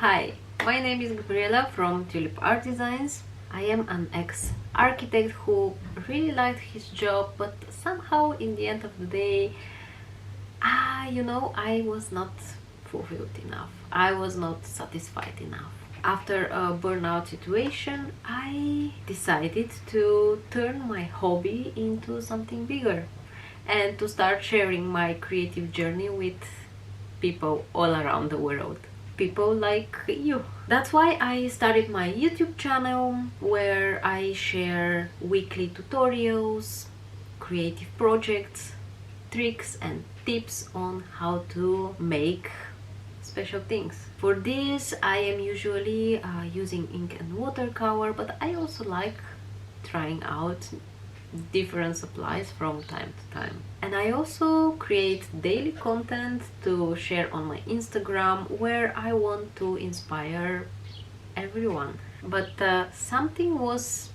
Hi, my name is Gabriela from Tulip Art Designs. I am an ex-architect who really liked his job, but somehow in the end of the day, I was not fulfilled enough. I was not satisfied enough. After a burnout situation, I decided to turn my hobby into something bigger and to start sharing my creative journey with people all around the world. People like you. That's why I started my YouTube channel where I share weekly tutorials, creative projects, tricks and tips on how to make special things. For this I am usually using ink and watercolor, but I also like trying out different supplies from time to time. And I also create daily content to share on my Instagram where I want to inspire everyone. But something was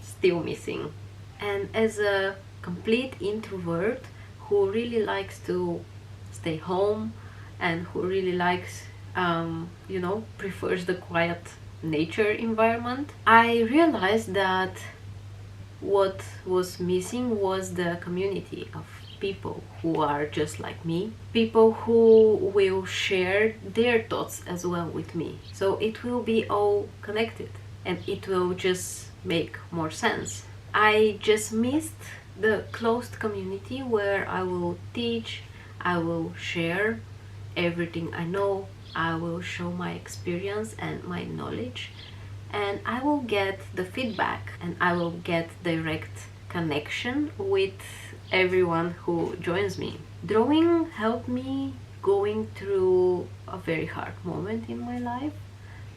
still missing. And as a complete introvert who really likes to stay home and who really likes, prefers the quiet nature environment, I realized that what was missing was the community of people who are just like me, people who will share their thoughts as well with me. So it will be all connected and it will just make more sense. I just missed the closed community where I will teach, I will share everything I know, I will show my experience and my knowledge, and I will get the feedback and I will get direct connection with everyone who joins me. Drawing helped me going through a very hard moment in my life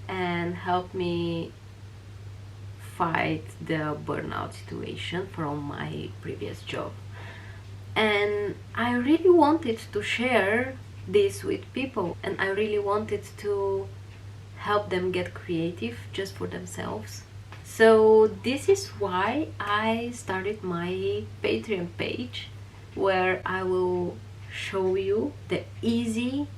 and helped me fight the burnout situation from my previous job. And I really wanted to share this with people, and I really wanted to help them get creative just for themselves. So this is why I started my Patreon page, where I will show you the easy,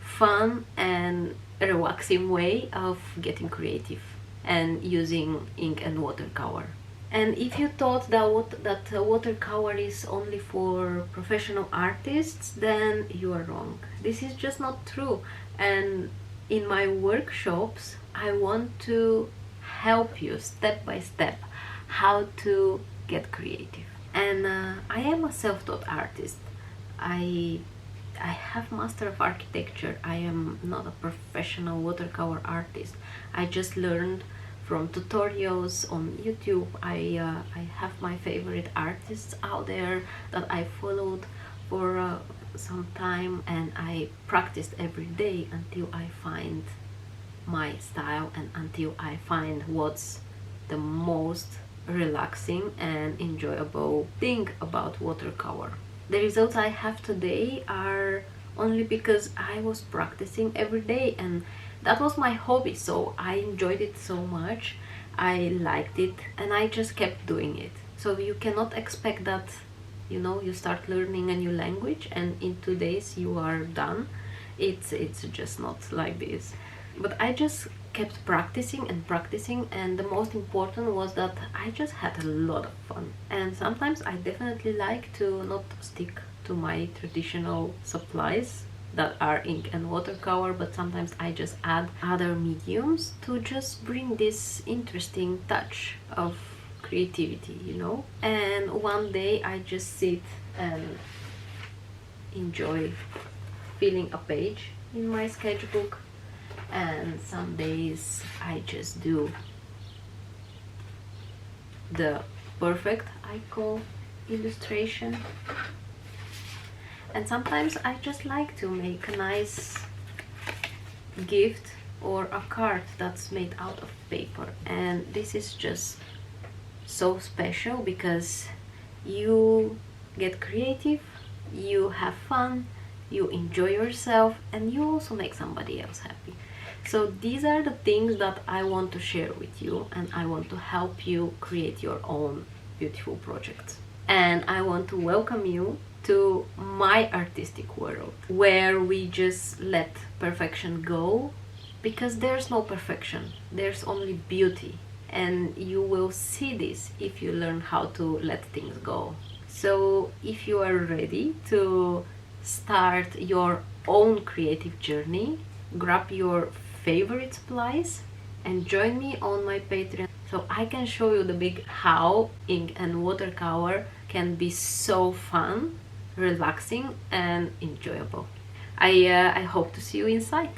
fun and relaxing way of getting creative and using ink and watercolor. And if you thought that watercolor is only for professional artists, then you are wrong. This is just not true. And in my workshops, I want to help you step by step how to get creative. And I am a self-taught artist. I have Master of Architecture. I am not a professional watercolor artist. I just learned from tutorials on YouTube. I have my favorite artists out there that I followed for some time, and I practiced every day until I find my style and until I find what's the most relaxing and enjoyable thing about watercolor. The results I have today are only because I was practicing every day, and that was my hobby, so I enjoyed it so much, I liked it, and I just kept doing it. So you cannot expect that, you start learning a new language and in 2 days you are done. It's just not like this. But I just kept practicing and practicing, and the most important was that I just had a lot of fun. And sometimes I definitely like to not stick to my traditional supplies that are ink and watercolor, but sometimes I just add other mediums to just bring this interesting touch of creativity, And one day I just sit and enjoy filling a page in my sketchbook, and some days I just do the perfect, I call, illustration. And sometimes I just like to make a nice gift or a card that's made out of paper. And this is just so special because you get creative, you have fun, you enjoy yourself, and you also make somebody else happy. So these are the things that I want to share with you, and I want to help you create your own beautiful projects. And I want to welcome you to my artistic world, where we just let perfection go because there's no perfection, there's only beauty, and you will see this if you learn how to let things go. So if you are ready to start your own creative journey, grab your favorite supplies and join me on my Patreon so I can show you the big how ink and watercolor can be so fun, relaxing and enjoyable. I hope to see you inside.